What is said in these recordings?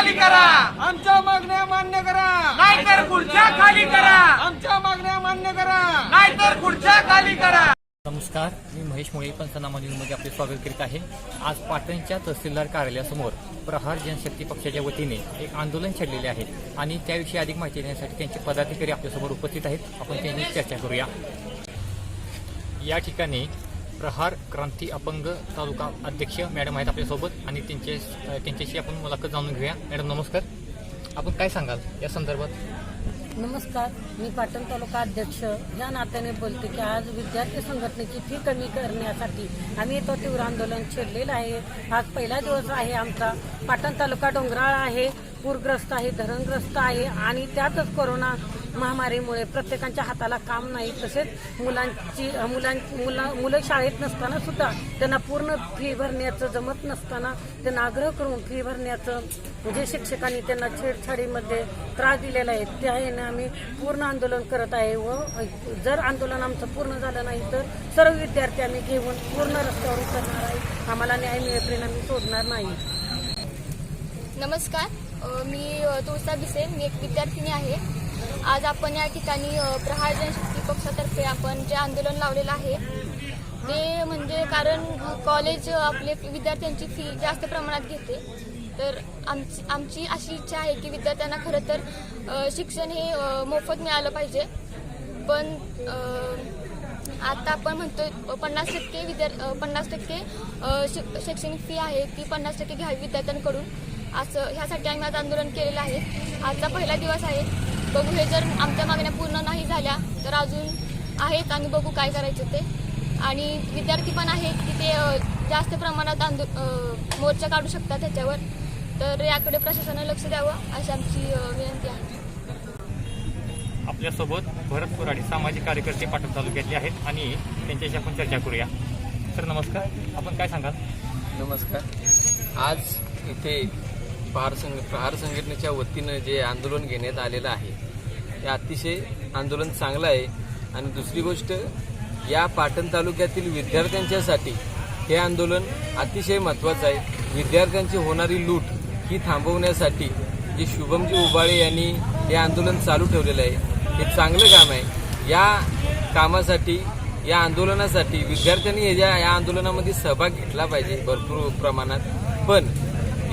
खाली करा, आमच्या मागण्या मान्य करा, नाहीतर खुर्च्या खाली करा, आमच्या मागण्या मान्य करा. नाहीतर खुर्च्या खाली करा. नमस्कार, मी महेश मुळे पंचनामा न्यूजमध्ये आपले स्वागत करीत आहे. आज पाटणच्या तहसीलदार कार्यालयासमोर प्रहार जनशक्ती पक्षाच्या वतीने एक आंदोलन छेडलेले आहे आणि त्याविषयी अधिक माहिती देण्यासाठी त्यांचे पदाधिकारी आपल्यासमोर उपस्थित आहेत. आपण त्यांची चर्चा करूया. या ठिकाणी प्रहार क्रांती अपंग तालुका अध्यक्ष मॅडम आहेत आपल्यासोबत आणि त्यांच्याशी आपण मुलाखत जाणून घेऊया. मॅडम नमस्कार, आपण काय सांगाल या संदर्भात? नमस्कार, मी पाटण तालुका अध्यक्ष या नात्याने बोलते की आज विद्यार्थी संघटनेची फी कमी करण्यासाठी आम्ही तो तीव्र आंदोलन छेडलेलं आहे. आज पहिला दिवस आहे आमचा. पाटण तालुका डोंगराळ आहे, पूरग्रस्त आहे, धरणग्रस्त आहे आणि त्यातच कोरोना महामारीमुळे प्रत्येकाच्या हाताला काम नाही. तसेच मुलं शाळेत नसताना सुद्धा त्यांना पूर्ण फी भरण्याचं जमत नसताना त्यांना आग्रह करून फी भरण्याचं जे शिक्षकांनी त्यांना छेडछाडीमध्ये त्रास दिलेला आहे त्या ह्याने आम्ही पूर्ण आंदोलन करत आहे व जर आंदोलन आमचं पूर्ण झालं नाही तर सर्व विद्यार्थी आम्ही घेऊन पूर्ण रस्त्यावर उतरणार आहे. आम्हाला न्याय मिळेपर्यंत आम्ही सोडणार नाही. नमस्कार, मी तुळसा बिसे, मी एक विद्यार्थिनी आहे. आज आपण या ठिकाणी प्रहार जनशक्ती पक्षातर्फे आपण जे आंदोलन लावलेलं आहे ते म्हणजे कारण कॉलेज आपले विद्यार्थ्यांची फी जास्त प्रमाणात घेते. तर आमची अशी इच्छा आहे की विद्यार्थ्यांना खरं तर शिक्षण हे मोफत मिळालं पाहिजे. पण आता आपण म्हणतोय 50% शैक्षणिक फी आहे ती 50% घ्यावी विद्यार्थ्यांकडून. असं ह्यासाठी आम्ही आज आंदोलन केलेलं आहे. आजचा पहिला दिवस आहे. बघू, हे जर आमच्या मागण्या पूर्ण नाही झाल्या तर अजून आहेत आणि बघू काय करायचं ते. आणि विद्यार्थी पण आहेत की ते जास्त प्रमाणात मोर्चा काढू शकतात त्याच्यावर. तर याकडे प्रशासनाने लक्ष द्यावं अशी आमची विनंती आहे. आपल्यासोबत भरत कुराडे सामाजिक कार्यकर्ते पाटण तालुक्यातले आहेत आणि त्यांच्याशी आपण चर्चा करूया. सर नमस्कार, आपण काय सांगाल? नमस्कार, आज इथे प्रहार संघटनेच्या वतीनं जे आंदोलन घेण्यात आलेलं आहे ते अतिशय आंदोलन चांगलं आहे. आणि दुसरी गोष्ट, या पाटण तालुक्यातील विद्यार्थ्यांच्यासाठी हे आंदोलन अतिशय महत्त्वाचं आहे. विद्यार्थ्यांची होणारी लूट ही थांबवण्यासाठी जे शुभमजी उबाळे यांनी हे आंदोलन चालू ठेवलेलं आहे हे चांगलं काम आहे. या कामासाठी, या आंदोलनासाठी विद्यार्थ्यांनी या आंदोलनामध्ये सहभाग घेतला पाहिजे भरपूर प्रमाणात. पण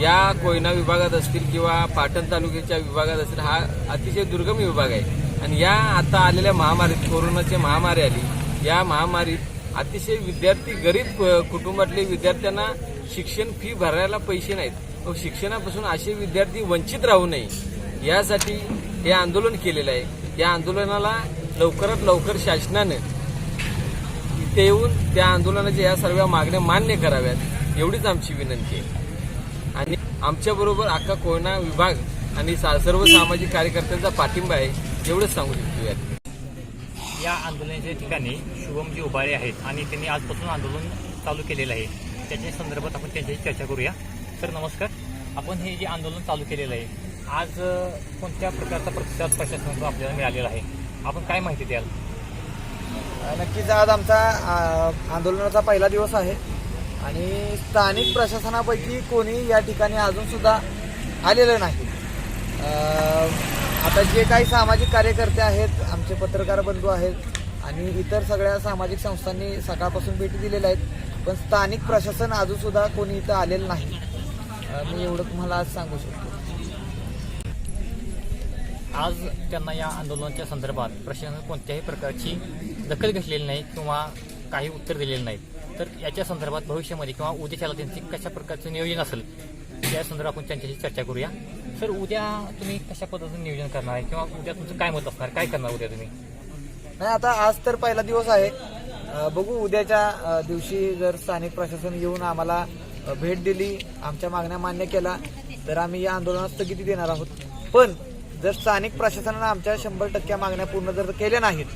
या कोयना विभागात असतील किंवा पाटण तालुक्याच्या विभागात असतील, हा अतिशय दुर्गम विभाग आहे. आणि या आता आलेल्या महामारीत, कोरोनाची महामारी आली, या महामारीत अतिशय विद्यार्थी, गरीब कुटुंबातले विद्यार्थ्यांना शिक्षण फी भरायला पैसे नाहीत. शिक्षणापासून असे विद्यार्थी वंचित राहू नये यासाठी हे आंदोलन केलेलं आहे. या आंदोलनाला लवकरात लवकर शासनानं इथे येऊन त्या आंदोलनाच्या या सर्व मागण्या मान्य कराव्यात एवढीच आमची विनंती आहे. आणि आमच्याबरोबर अख्खा कोयना विभाग आणि सर्व सामाजिक कार्यकर्त्यांचा पाठिंबा आहे एवढंच सांगू इच्छितो. या आंदोलनाच्या ठिकाणी शुभमजी उबाळे आहेत आणि त्यांनी आजपासून आंदोलन चालू केलेलं आहे. त्याच्या संदर्भात आपण त्यांच्याशी चर्चा करूया. सर नमस्कार, आपण हे जे आंदोलन चालू केलेलं आहे आज कोणत्या प्रकारचा प्रतिसाद प्रशासनाचा आपल्याला मिळालेला आहे, आपण काय माहिती द्याल? नक्कीच आज आमचा आंदोलनाचा पहिला दिवस आहे आणि स्थानिक प्रशासनापैकी कोणी या ठिकाणी अजून सुद्धा आलेलं नाही. आता जे काही सामाजिक कार्यकर्ते आहेत, आमचे पत्रकार बंधू आहेत आणि इतर सगळ्या सामाजिक संस्थांनी सकाळपासून भेटी दिलेल्या आहेत, पण स्थानिक प्रशासन अजून सुद्धा कोणी इथं आलेलं नाही. मी एवढं तुम्हाला आज सांगू शकतो. आज त्यांना या आंदोलनाच्या संदर्भात प्रशासनाने कोणत्याही प्रकारची दखल घेतलेली नाही किंवा काही उत्तर दिलेलं नाही. तर याच्या संदर्भात भविष्यामध्ये किंवा उद्याच्याला त्यांचे कशा प्रकारचं नियोजन असेल त्या संदर्भात आपण त्यांच्याशी चर्चा करूया. सर, उद्या तुम्ही कशा पद्धतीने नियोजन करणार आहे किंवा उद्या तुमचं काय मत असणार, काय करणार उद्या तुम्ही? नाही, आता आज तर पहिला दिवस आहे. बघू, उद्याच्या दिवशी जर स्थानिक प्रशासन येऊन आम्हाला भेट दिली, आमच्या मागण्या मान्य केला तर आम्ही या आंदोलनात स्थगिती देणार आहोत. पण जर स्थानिक प्रशासनानं आमच्या 100% मागण्या पूर्ण जर केल्या नाहीत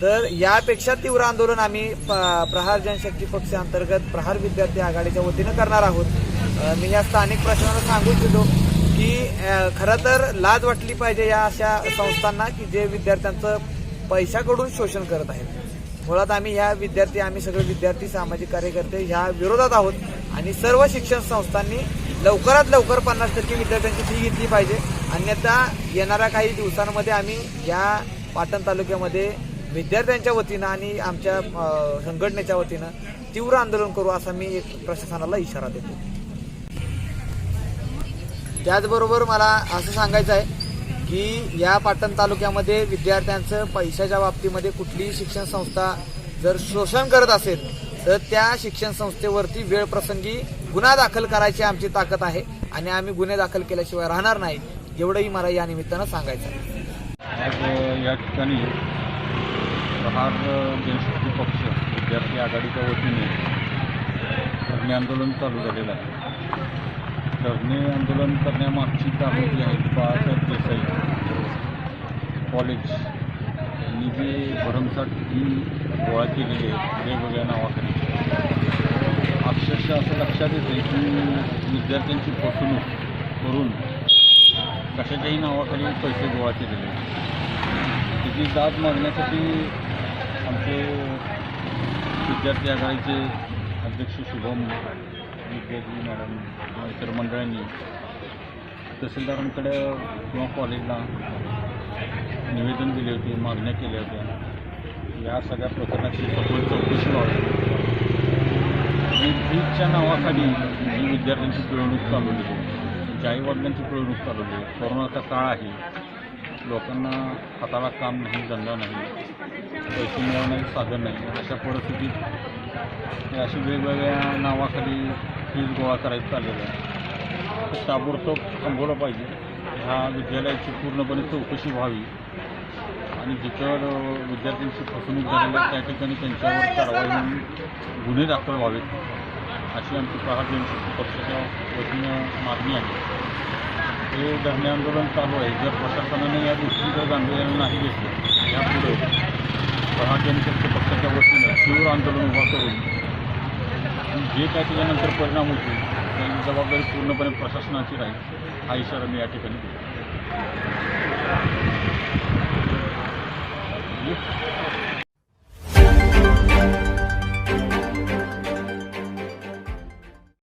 तर यापेक्षा तीव्र आंदोलन आम्ही प्रहार जनशक्ती पक्षांतर्गत प्रहार विद्यार्थी आघाडीच्या वतीनं करणार आहोत. मी या स्थानिक प्रशासनाला सांगू इच्छितो की खरं तर लाज वाटली पाहिजे या अशा संस्थांना की जे विद्यार्थ्यांचं पैशाकडून शोषण करत आहेत. मुळात आम्ही सगळे विद्यार्थी सामाजिक कार्यकर्ते ह्या विरोधात आहोत आणि सर्व शिक्षण संस्थांनी लवकरात लवकर 50% विद्यार्थ्यांची फी घेतली पाहिजे. अन्यथा येणाऱ्या काही दिवसांमध्ये आम्ही या पाटण तालुक्यामध्ये विद्यार्थ्यांच्या वतीनं आणि आमच्या संघटनेच्या वतीनं तीव्र आंदोलन करू असा मी एक प्रशासनाला इशारा देतो. त्याचबरोबर मला असं सांगायचं आहे की या पाटण तालुक्यामध्ये विद्यार्थ्यांचं पैशाच्या बाबतीमध्ये कुठलीही शिक्षण संस्था जर शोषण करत असेल तर त्या शिक्षण संस्थेवरती वेळ प्रसंगी गुन्हा दाखल करायची आमची ताकद आहे आणि आम्ही गुन्हे दाखल केल्याशिवाय राहणार नाही, एवढंही मला या निमित्तानं सांगायचं आहे. आज या ठिकाणी प्रहार जनशक्ती पक्ष विद्यार्थी आघाडीच्या वतीने धरणे आंदोलन चालू झालेलं आहे. धरणे आंदोलन करण्यामागची कारणं जी आहेत, बाळासाहेब देसाई कॉलेज यांनी जे भरमसाठ फी गोळा केलेली आहे वेगवेगळ्या नावाखाली, अक्षरशः असं लक्षात येते की विद्यार्थ्यांची फसवणूक करून कशाच्याही नावाखाली पैसे गोळा केलेले आहेत. त्याची दाद मागण्यासाठी आमचे विद्यार्थी आघाडीचे अध्यक्ष शुभम विद्यार्थी मॅडम किंवा इतर मंडळांनी तहसीलदारांकडे किंवा कॉलेजला निवेदन दिले होते, मागण्या केल्या होत्या. या सगळ्या प्रकरणाची सखोल चौकशी व्हावी. फीच्या नावाखाली जी विद्यार्थ्यांची पिळवणूक चालवली आहे, त्यांच्या आईवडिलांची पिळवणूक चालवली आहे. कोरोनाचा काळ आहे, लोकांना हाताला काम नाही, धंदा नाही, पैसे मिळवण्याचं साधन नाही. अशा परिस्थितीत अशी वेगवेगळ्या नावाखाली फीज गोळा करायचं चाललेलं आहे. तर ताबडतोब थांबवलं पाहिजे. ह्या विद्यालयाची पूर्णपणे चौकशी व्हावी आणि जिथं विद्यार्थ्यांची फसवणूक झालेली आहे त्या ठिकाणी त्यांच्यावर कारवाई होऊन गुन्हे दाखल व्हावेत अशी आमची प्रहार जनशक्ती पक्षाच्या वतीनं मागणी आहे. हे धरणे आंदोलन चालू आहे. जर प्रशासनाने या गोष्टीकडे गांभीर्याने नाही घेतलं, यापुढे प्रहार जनशक्ती पक्षाच्या वतीनं तीव्र आंदोलन उभा करून जे काय त्याच्यानंतर परिणाम होतील त्याची जबाबदारी पूर्णपणे प्रशासनाची राहील हा इशारा मी या ठिकाणी देतो.